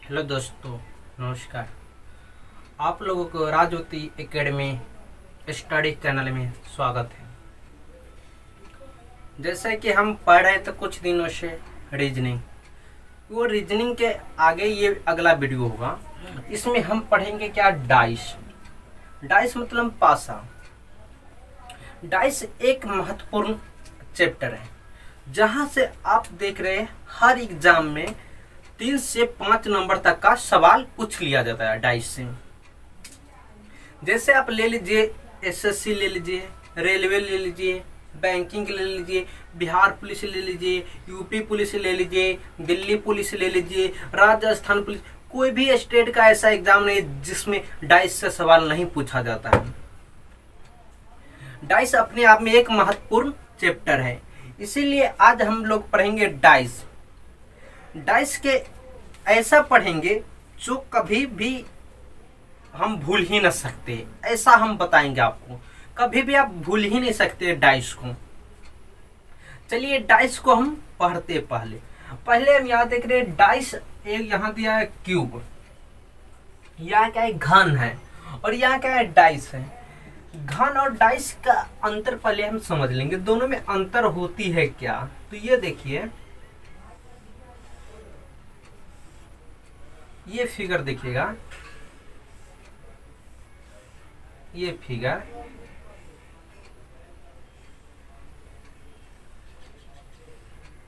Hello दोस्तों, नमस्कार। आप लोगों को राजज्योति एकेडमी स्टडी चैनल में स्वागत है। जैसे कि हम पढ़ रहे थे कुछ दिनों से रीजनिंग, वो रीजनिंग के आगे ये अगला वीडियो होगा। इसमें हम पढ़ेंगे क्या, डाइस। डाइस मतलब पासा। डाइस एक महत्वपूर्ण चैप्टर है जहाँ से आप देख रहे हैं हर एग्जाम में 3 से 5 नंबर तक का सवाल पूछ लिया जाता है डाइस से। जैसे आप ले लीजिए, एसएससी ले लीजिए, रेलवे ले लीजिए, बैंकिंग ले लीजिए, बिहार पुलिस ले लीजिए, यूपी पुलिस ले लीजिए, दिल्ली पुलिस ले लीजिए, राजस्थान पुलिस। कोई भी स्टेट का ऐसा एग्जाम नहीं जिसमें डाइस से सवाल नहीं पूछा जाता है। डाइस अपने आप में एक महत्वपूर्ण चैप्टर है, इसीलिए आज हम लोग पढ़ेंगे डाइस। डाइस के ऐसा पढ़ेंगे जो कभी भी हम भूल ही न सकते, ऐसा हम बताएंगे आपको। कभी भी आप भूल ही नहीं सकते डाइस को। चलिए डाइस को हम पढ़ते पहले पहले हम यहाँ देख रहे हैं डाइस। एक यहाँ दिया है क्यूब, यहाँ क्या है, घन है, और यहाँ क्या है, डाइस है। घन और डाइस का अंतर पहले हम समझ लेंगे, दोनों में अंतर होती है क्या। तो ये देखिए, ये फिगर देखिएगा, ये फिगर,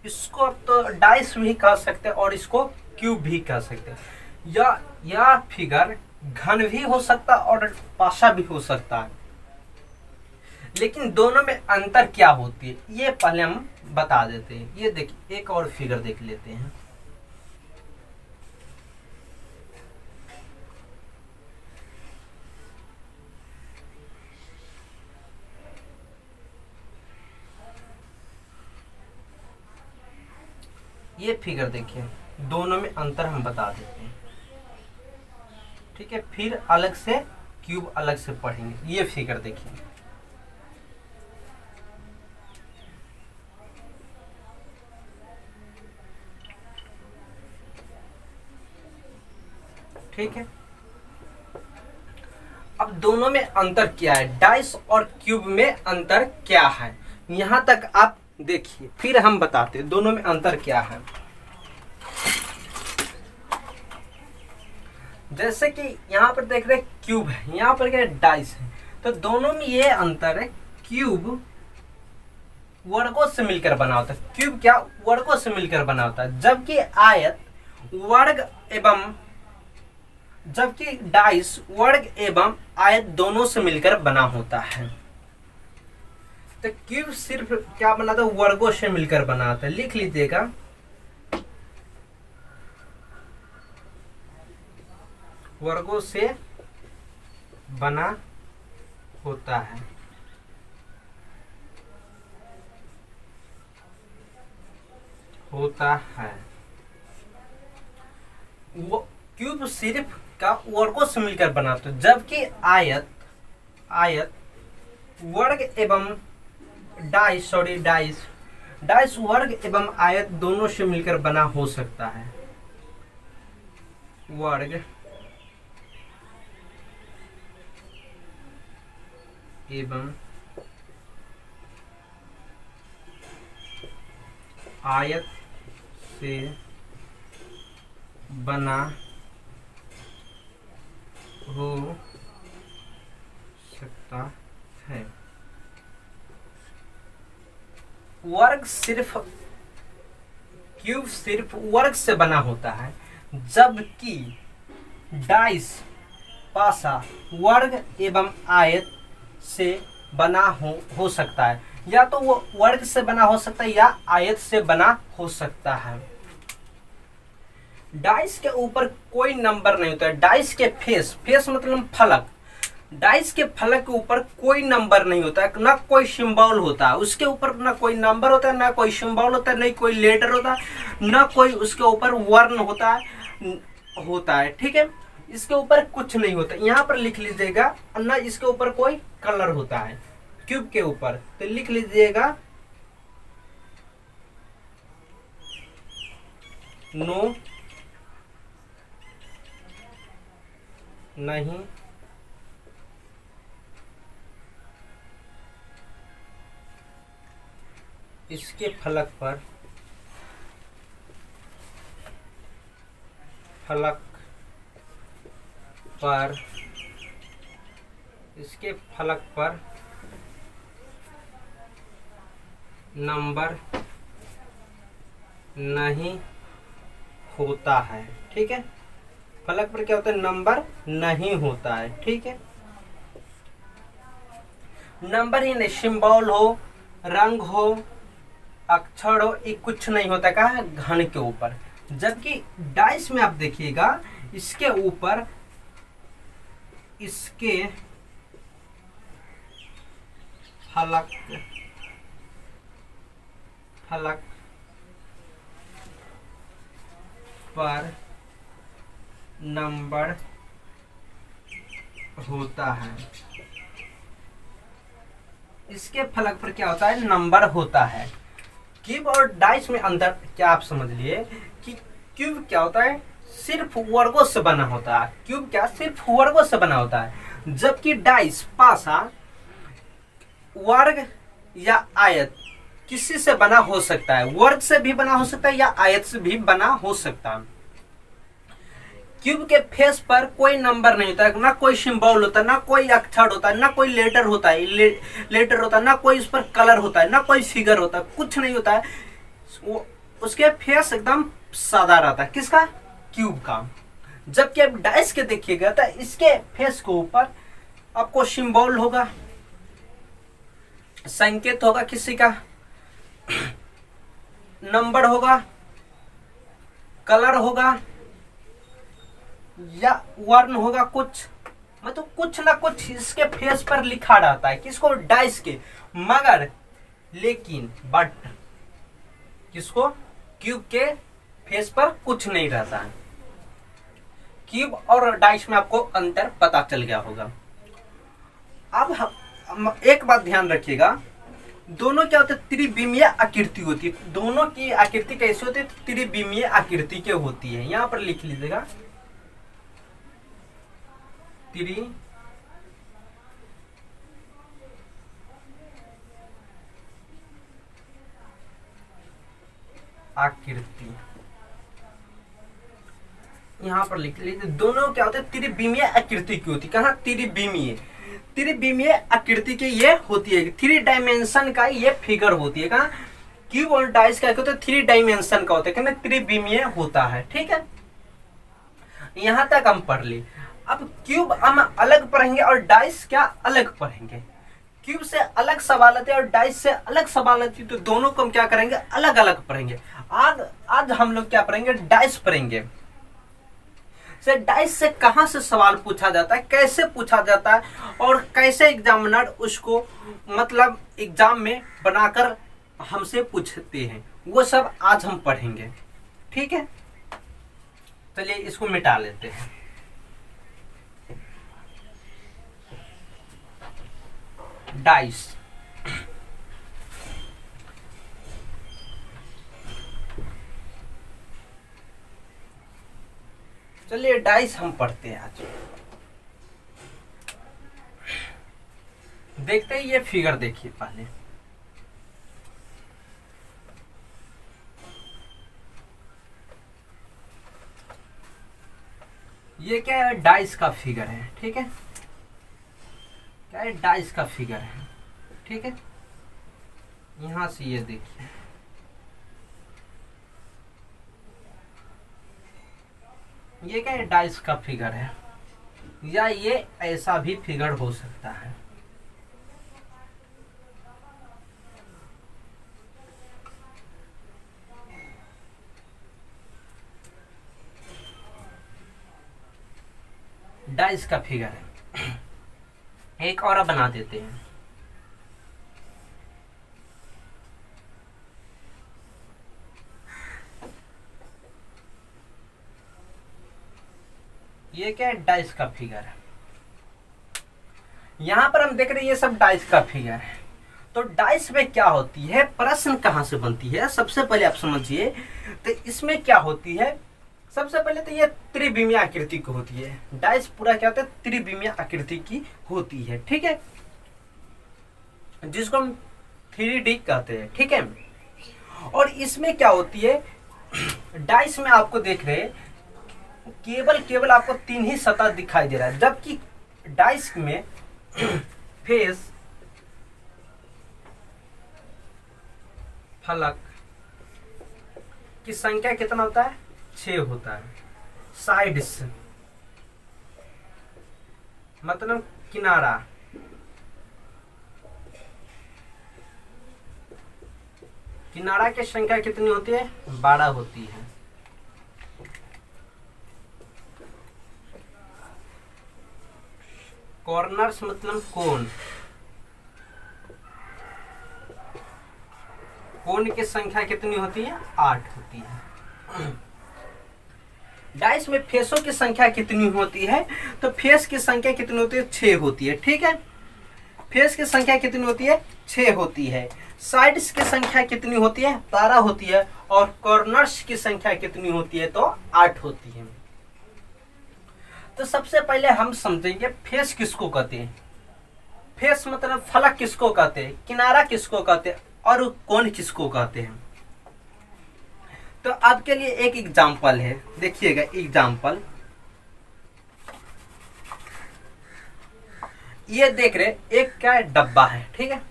इसको आप तो डाइस भी कह सकते हैं और इसको क्यूब भी कह सकते हैं। या फिगर घन भी हो सकता है और पासा भी हो सकता है, लेकिन दोनों में अंतर क्या होती है ये पहले हम बता देते हैं। ये देखिए, एक और फिगर देख लेते हैं। ये फिगर देखिए, दोनों में अंतर हम बता देते हैं, ठीक है। फिर अलग से क्यूब अलग से पढ़ेंगे। ये फिगर देखिए, ठीक है। अब दोनों में अंतर क्या है, डाइस और क्यूब में अंतर क्या है, यहां तक आप देखिए, फिर हम बताते हैं दोनों में अंतर क्या है। जैसे कि यहाँ पर देख रहे हैं क्यूब है, यहाँ पर क्या है, डाइस है। तो दोनों में ये अंतर है, क्यूब वर्गों से मिलकर बना होता है। क्यूब क्या, वर्गों से मिलकर बना होता है, जबकि आयत वर्ग एवं जबकि डाइस वर्ग एवं आयत दोनों से मिलकर बना होता है। तो क्यूब सिर्फ क्या बनाता है, वर्गों से मिलकर बनाता है। लिख लीजिएगा, वर्गों से बना होता है। वो क्यूब सिर्फ का वर्गों से मिलकर बनाता है, जबकि आयत वर्ग एवं डाइस वर्ग एवं आयत दोनों से मिलकर बना हो सकता है। वर्ग एवं आयत से बना हो सकता है। क्यूब सिर्फ वर्ग से बना होता है, जबकि डाइस पासा वर्ग एवं आयत से बना हो सकता है। या तो वो वर्ग से बना हो सकता है या आयत से बना हो सकता है। डाइस के ऊपर कोई नंबर नहीं होता है। डाइस के फेस मतलब फलक, डाइस के फलक के ऊपर कोई नंबर नहीं होता है, ना कोई सिंबल होता है उसके ऊपर, ना कोई नंबर होता है, ना कोई सिंबल होता है, नहीं कोई लेटर होता है, ना कोई उसके ऊपर वर्ण होता है, ठीक है। इसके ऊपर कुछ नहीं होता, यहाँ पर लिख लीजिएगा, ना इसके ऊपर कोई कलर होता है क्यूब के ऊपर। तो लिख लीजिएगा, नो नहीं इसके फलक पर इसके फलक पर नंबर नहीं होता है। ठीक है, फलक पर क्या होता है, नंबर नहीं होता है। ठीक है, नंबर ही नहीं, सिंबल हो, रंग हो, अक्षर हो, ये कुछ नहीं होता। कहा है, घन के ऊपर। जबकि डाइस में आप देखिएगा, इसके ऊपर इसके फलक पर नंबर होता है। इसके फलक पर क्या होता है, नंबर होता है। क्यूब और डाइस में अंदर क्या आप समझ लिए कि क्यूब क्या होता है, सिर्फ वर्गों से बना होता है। क्यूब क्या, सिर्फ वर्गों से बना होता है। जबकि डाइस, पासा, वर्ग या आयत किसी से बना हो सकता है। वर्ग से भी बना हो सकता है या आयत से भी बना हो सकता है। क्यूब के फेस पर कोई नंबर नहीं होता है, ना कोई सिंबल होता है, ना कोई अक्षर होता है, ना कोई लेटर होता है, लेटर होता है, ना कोई उस पर कलर होता है, ना कोई फिगर होता है, कुछ नहीं होता है। उसके फेस एकदम सादा रहता है। किसका, क्यूब का। जबकि अब डाइस के देखिएगा तो इसके फेस के ऊपर आपको सिंबल होगा, संकेत होगा किसी का, नंबर होगा, कलर होगा या वर्ण होगा, कुछ मतलब कुछ ना कुछ इसके फेस पर लिखा रहता है। किसको, डाइस के। मगर लेकिन बट किसको, क्यूब के फेस पर कुछ नहीं रहता है। क्यूब और डाइस में आपको अंतर पता चल गया होगा। अब हम एक बात ध्यान रखिएगा, दोनों क्या होते हैं, त्रिविमीय आकृति होती है। दोनों की आकृति कैसे होती है, त्रिविमीय आकृति के होती है। यहां पर लिख लीजिएगा, आकृति, यहां पर लिख लीजिए। दोनों क्या होते हैं, त्रिविमीय आकृति की होती है। कहा, त्रिविमीय आकृति की ये होती है। 3 डायमेंशन का ये फिगर होती है। कहा, क्यूब और डाइस का होता है 3 डायमेंशन का होता है, कहना त्रिविमीय होता है। ठीक है, यहां तक हम पढ़ ली। अब क्यूब हम अलग पढ़ेंगे और डाइस क्या अलग पढ़ेंगे। क्यूब से अलग सवाल आते हैं और डाइस से अलग सवाल आती है, तो दोनों को हम क्या करेंगे, अलग अलग पढ़ेंगे। आज हम लोग क्या पढ़ेंगे, डाइस पढ़ेंगे। से डाइस से कहां से सवाल पूछा जाता है, कैसे पूछा जाता है और कैसे एग्जामिनर उसको मतलब एग्जाम में बनाकर हमसे पूछते हैं, वो सब आज हम पढ़ेंगे। ठीक है, चलिए इसको मिटा लेते हैं। डाइस, चलिए डाइस हम पढ़ते हैं आज। देखते हैं, ये फिगर देखिए पहले। ये क्या है, डाइस का फिगर है। ठीक है, क्या है, डाइस का फिगर है। ठीक है, यहां से ये देखिए, ये क्या है, डाइस का फिगर है, या ये ऐसा भी फिगर हो सकता है। डाइस का फिगर है। एक और बना देते हैं। ये क्या है, डाइस का फिगर है। यहां पर हम देख रहे हैं ये सब डाइस का फिगर है। तो डाइस में क्या होती है, प्रश्न कहां से बनती है, सबसे पहले आप समझिए। तो इसमें क्या होती है, सबसे पहले तो ये त्रिविमीय आकृति की होती है। डाइस पूरा क्या होता है, त्रिविमीय आकृति की होती है, ठीक है, जिसको हम 3D कहते हैं, ठीक है। और इसमें क्या होती है, डाइस में आपको देख रहे हैं केवल आपको 3 ही सतह दिखाई दे रहा है, जबकि डाइस में फेस, फलक की संख्या कितना होता है, 6 होता है। साइड्स मतलब किनारा, किनारा की संख्या कितनी होती है, 12 होती है। कॉर्नर्स मतलब कोण, कोण की संख्या कितनी होती है, 8 होती है। डाइस में फेसों की संख्या कितनी होती है, तो फेस की संख्या कितनी होती है, 6 होती है, ठीक है। फेस की संख्या कितनी होती है, 6 होती है। साइड्स की संख्या कितनी होती है, 12 होती है। और कॉर्नर्स की संख्या कितनी होती है, तो 8 होती है। तो सबसे पहले हम समझेंगे फेस किसको कहते हैं। फेस मतलब फलक किसको कहते हैं, किनारा किसको कहते हैं, और कोण किसको कहते हैं। तो आपके लिए एक एग्जाम्पल है, देखिएगा एग्जाम्पल। ये देख रहे एक क्या डब्बा है, ठीक है,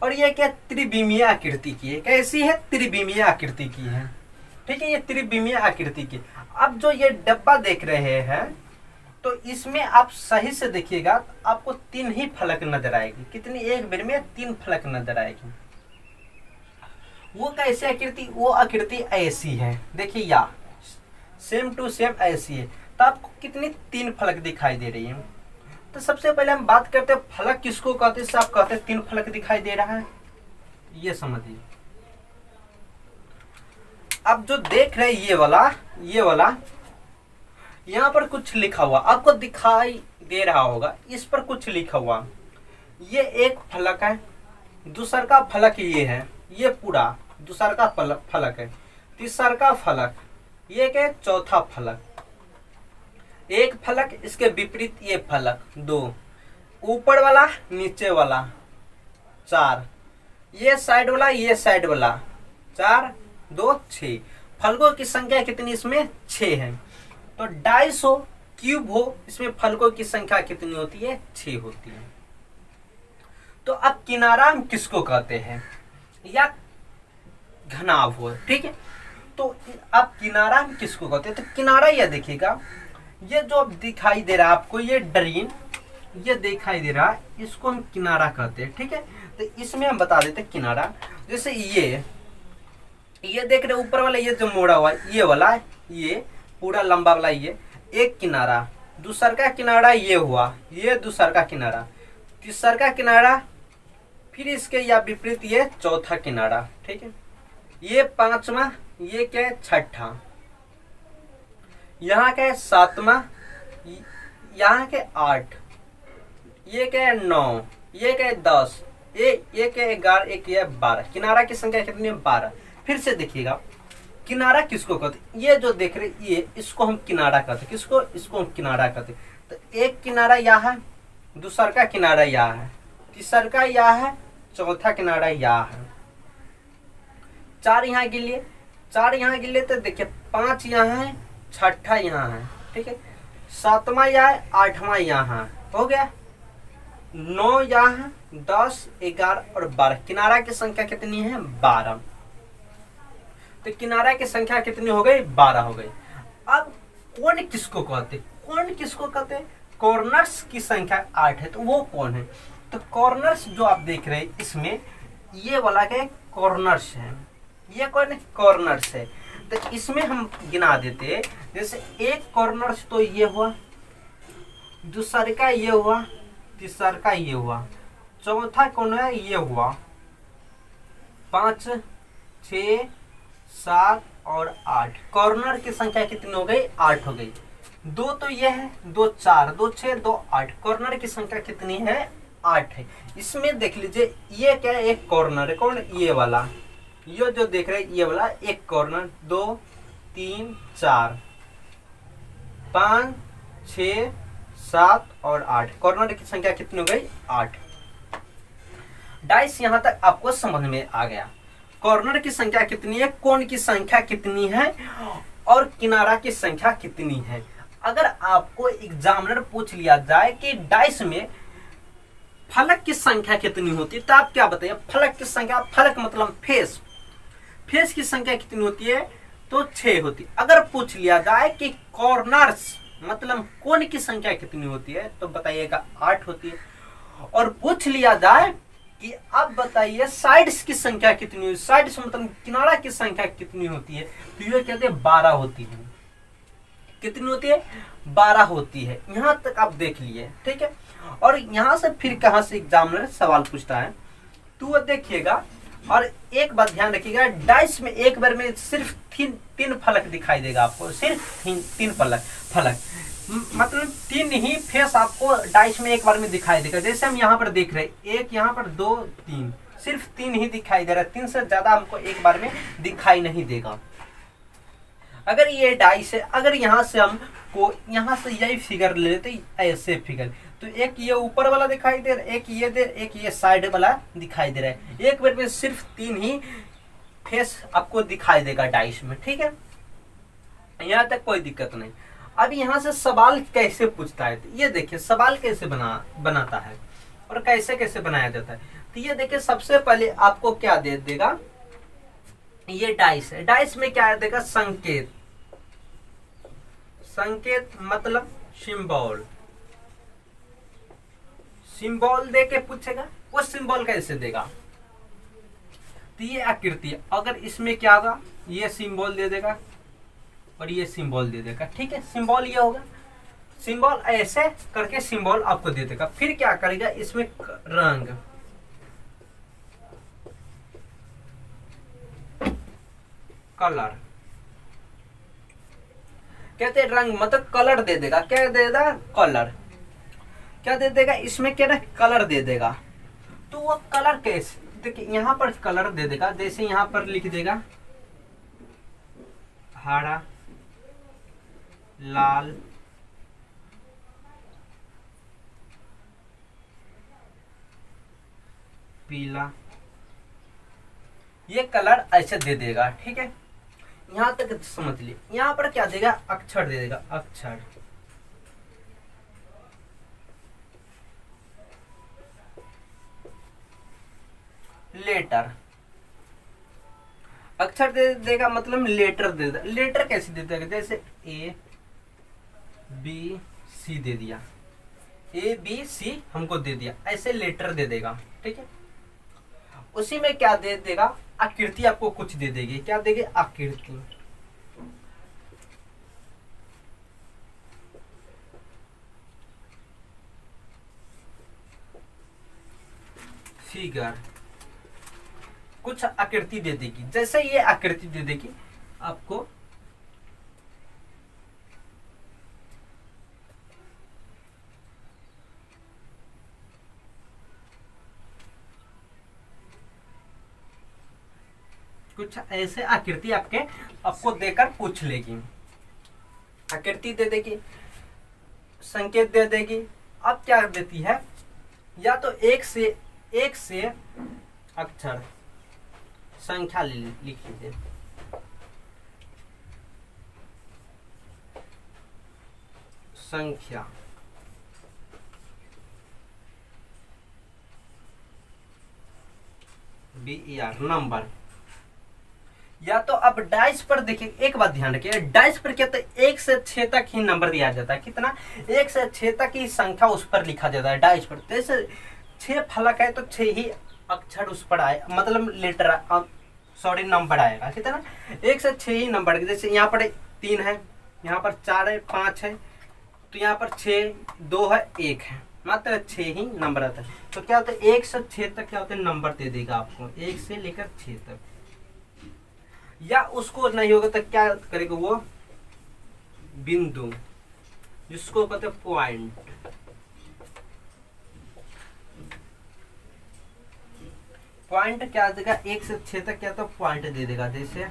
और ये क्या त्रिविमीय आकृति की है। कैसी है, त्रिविमीय आकृति की है, ठीक है, ये त्रिविमीय आकृति की। अब जो ये डब्बा देख रहे हैं, तो इसमें आप सही से देखिएगा, आपको 3 ही फलक नजर आएगी। कितनी, एक बेर में 3 फलक नजर आएगी। वो कैसी आकृति, वो आकृति ऐसी है, देखिए या सेम टू सेम ऐसी है। तो आपको कितनी 3 फलक दिखाई दे रही है। तो सबसे पहले हम बात करते हैं फलक किसको कहते हैं। आप कहते हैं 3 फलक दिखाई दे रहा है, ये समझिए। अब जो देख रहे ये वाला यहाँ पर कुछ लिखा हुआ आपको दिखाई दे रहा होगा, इस पर कुछ लिखा हुआ। ये एक फलक है, दूसर का फलक ये है, ये पूरा दूसर का फलक है, तीसर का फलक, ये क्या, चौथा फलक, एक फलक, इसके विपरीत ये फलक 2, ऊपर वाला नीचे वाला 4, ये साइड वाला ये साइड वाला 4 2 6। फलकों की संख्या कितनी, इसमें 6 है। तो 250 क्यूब हो, इसमें फलकों की संख्या कितनी होती है, 6 होती है। तो अब किनारा हम किसको कहते हैं, या घनाभ हो, ठीक है। तो अब किनारा हम किसको कहते हैं, तो किनारा यह देखिएगा, ये जो दिखाई दे रहा है आपको, ये डरीन ये दिखाई दे रहा है, इसको हम किनारा कहते हैं, ठीक है। तो इसमें हम बता देते हैं किनारा। जैसे ये देख रहे ऊपर वाला, ये जो मोड़ा हुआ ये वाला, ये पूरा लंबा वाला, ये एक किनारा, दूसर का किनारा ये हुआ, ये दूसर का किनारा, तीसर का किनारा, फिर इसके या विपरीत ये चौथा किनारा, ठीक है। ये 5वां, ये क्या है, 6ठा, यहाँ क्या है 7वां, यहाँ के 8, ये क्या है 9, ये क्या है 10, ये क्या है 11, एक ये 12। किनारा की संख्या कितनी है, 12। फिर से देखिएगा किनारा किसको कहते, ये जो देख रहे ये, इसको हम किनारा कहते, किसको, इसको हम किनारा कहते। तो एक किनारा यहाँ है, दूसर का किनारा यहाँ है, तीसर का यहाँ है, चौथा किनारा यहाँ है। 4 यहाँ गिन लिए, तो देखिए 5 यहाँ है, 6ठा यहाँ है, ठीक है, 7वां यहाँ है, 8वां यहाँ है, हो गया। 9 यहाँ है, 10 11 और 12। किनारा की संख्या कितनी है, 12। तो किनारा की संख्या कितनी हो गई, 12 हो गई। अब कोण किसको कहते, कॉर्नर्स की संख्या 8 है, तो वो कौन है। तो कॉर्नर्स जो आप देख रहे हैं, इसमें ये वाला के कॉर्नर्स है, ये कौन है, कॉर्नर्स है। तो इसमें हम गिना देते हैं, जैसे एक कॉर्नर्स तो ये हुआ, दूसर का ये हुआ, तीसर का ये हुआ, चौथा कौन है, ये हुआ। 5 6 7 और 8, कॉर्नर की संख्या कितनी हो गई, 8 हो गई। 2 तो ये है, 2 4, 2 6 2 8, कॉर्नर की संख्या कितनी है, 8 है। इसमें देख लीजिए ये क्या है, एक कॉर्नर है, कौन, ये वाला, ये जो देख रहे हैं ये वाला एक कॉर्नर, 2 3 4, 5, 6, 7 और 8। कॉर्नर की संख्या कितनी हो गई? 8। डाइस यहां तक आपको समझ में आ गया। कॉर्नर की संख्या कितनी है, कोण की संख्या कितनी है और किनारा की संख्या कितनी है। अगर आपको एग्जामिनर पूछ लिया जाए कि डाइस में फलक की संख्या कितनी होती है, तो आप क्या बताइए? फलक की संख्या, फलक मतलब फेस, फेस की संख्या कितनी होती है? तो 6 होती है। अगर पूछ लिया जाए कि कॉर्नर्स मतलब कोण की संख्या कितनी होती है, तो बताइएगा 8 होती है। और पूछ लिया जाए कि अब बताइए साइड्स की संख्या कितनी है, साइड्स मतलब किनारा की संख्या कितनी होती है, तो ये कहते हैं 12 होती है। कितनी होती है? 12 होती है। यहां तक आप देख लिए, ठीक है। और यहां से फिर कहां से एग्जामिनर सवाल पूछता है, तो वो देखिएगा। और एक बात ध्यान रखिएगा, डाइस में एक बार में सिर्फ तीन फलक दिखाई देगा आपको, सिर्फ तीन फलक मतलब 3 ही फेस आपको डाइस में एक बार में दिखाई देगा। जैसे हम यहाँ पर देख रहे हैं, एक यहाँ पर 2, 3, सिर्फ 3 ही दिखाई दे रहा है। 3 से ज्यादा हमको एक बार में दिखाई नहीं देगा। अगर ये डाइस है, अगर यहाँ से हम को यहाँ से यही फिगर ले लेते, ऐसे फिगर, तो एक ये ऊपर वाला दिखाई दे रहा है, एक ये साइड वाला दिखाई दे रहा है। एक बार में सिर्फ 3 ही फेस आपको दिखाई देगा डाइस में, ठीक है। यहाँ तक कोई दिक्कत नहीं। अब यहाँ से सवाल कैसे पूछता है, तो ये देखिए सवाल कैसे बनाता है और कैसे कैसे बनाया जाता है। तो ये देखिए सबसे पहले आपको क्या दे देगा, ये डाइस है। डाइस में क्या देगा? संकेत। संकेत मतलब सिंबल। सिंबल दे के पूछेगा। वो सिंबल कैसे देगा? तो ये आकृति, अगर इसमें क्या होगा, ये सिंबल दे देगा और ये सिंबल दे देगा, ठीक है। सिंबल ये होगा, सिंबल ऐसे करके सिंबल आपको दे देगा। फिर क्या करेगा, इसमें रंग, कलर कहते हैं, रंग मतलब कलर दे देगा। क्या दे देगा? कलर। क्या दे देगा? इसमें क्या ना, कलर दे देगा। तो वो कलर कैसे, देखिए यहाँ पर कलर दे देगा। जैसे यहाँ पर लिख देगा हरा, लाल, पीला, ये कलर ऐसे दे देगा, ठीक है। यहां तक समझ लिए। यहां पर क्या देगा? अक्षर दे देगा। अक्षर, लेटर, अक्षर दे देगा मतलब लेटर दे देगा। लेटर कैसे दे देगा? जैसे ABC दे दिया, ABC हमको दे दिया, ऐसे लेटर दे देगा, ठीक है। उसी में क्या दे देगा? आकृति आपको कुछ दे देगी। क्या देगी? आकृति, फिगर, कुछ आकृति दे देगी। जैसे ये आकृति दे देगी आपको, कुछ ऐसे आकृति आपको देकर पूछ लेगी। आकृति दे देगी, संकेत दे देगी। अब क्या देती है? या तो एक से अक्षर, संख्या लिख लीजिए। संख्या, BER, नंबर। या तो अब डाइस पर देखिए, एक बात ध्यान रखिए, डाइस पर क्या, तो 1 से 6 तक ही नंबर दिया जाता है। कितना? 1 से 6 तक ही संख्या उस पर लिखा जाता है डाइस पर। जैसे 6 फलक है तो 6 ही अक्षर उस पर आए, मतलब लेटर, सॉरी नंबर आएगा। कितना? 1 से 6 ही नंबर। जैसे यहाँ पर 3 है, यहाँ पर 4 है, 5 है, तो यहाँ पर 6, 2 है, 1 है, मात्र 6 ही नंबर आता है। तो क्या होता है? 1 से 6 तक क्या होता है? नंबर दे देगा आपको, 1 से लेकर 6 तक। या उसको नहीं होगा तो क्या करेगा? वो बिंदु, जिसको कहते हैं पॉइंट। पॉइंट क्या देगा? 1 से 6 तक क्या तो पॉइंट दे देगा। जैसे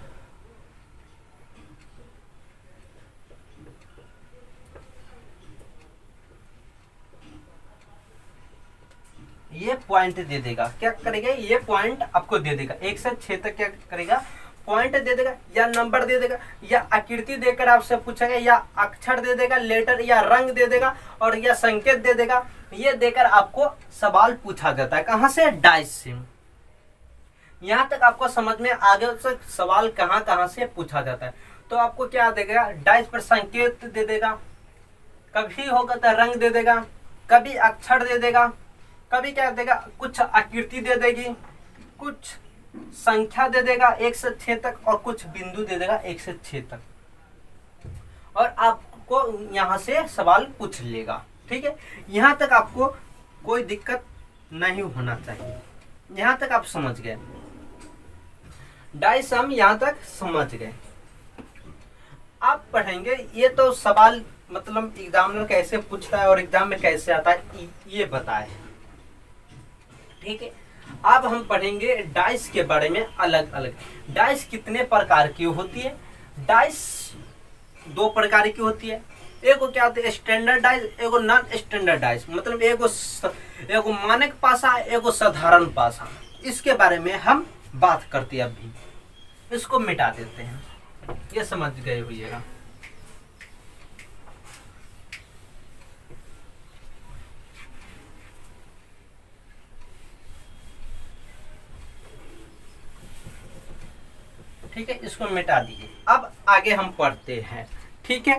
ये पॉइंट दे देगा, क्या करेगा ये पॉइंट आपको दे देगा, 1 से 6 तक क्या करेगा पॉइंट दे देगा, या नंबर दे देगा, या आकृति देकर आपसे पूछेगा, या अक्षर दे देगा, लेटर या रंग दे देगा, और या संकेत दे देगा। ये देकर आपको सवाल पूछा जाता है, कहाँ से, डाइस से। यहाँ तक आपको समझ में आगे से सवाल कहाँ कहाँ से पूछा जाता है। तो आपको क्या देगा, डाइस पर संकेत दे देगा, कभी होगा तो रंग दे देगा, कभी अक्षर दे देगा, कभी क्या देगा कुछ आकृति दे देगी, कुछ संख्या दे देगा 1 से 6 तक, और कुछ बिंदु दे देगा 1 से 6 तक, और आपको यहाँ से सवाल पूछ लेगा। ठीक है, यहाँ तक आपको कोई दिक्कत नहीं होना चाहिए। यहाँ तक आप समझ गए, डाइस हम यहाँ तक समझ गए। आप पढ़ेंगे ये तो सवाल मतलब एग्जामिनर कैसे पूछता है और एग्जाम में कैसे आता है ये बताए। ठीक है, अब हम पढ़ेंगे डाइस के बारे में अलग अलग। डाइस कितने प्रकार की होती है, डाइस 2 प्रकार की होती है। एगो क्या होती है स्टैंडर्ड डाइस, एगो नॉन स्टैंडर्ड डाइस, मतलब एगो मानक पासा, एगो साधारण पासा। इसके बारे में हम बात करते हैं। अभी इसको मिटा देते हैं, ये समझ गए होइएगा। ठीक है, इसको मिटा दीजिए। अब आगे हम पढ़ते हैं। ठीक है,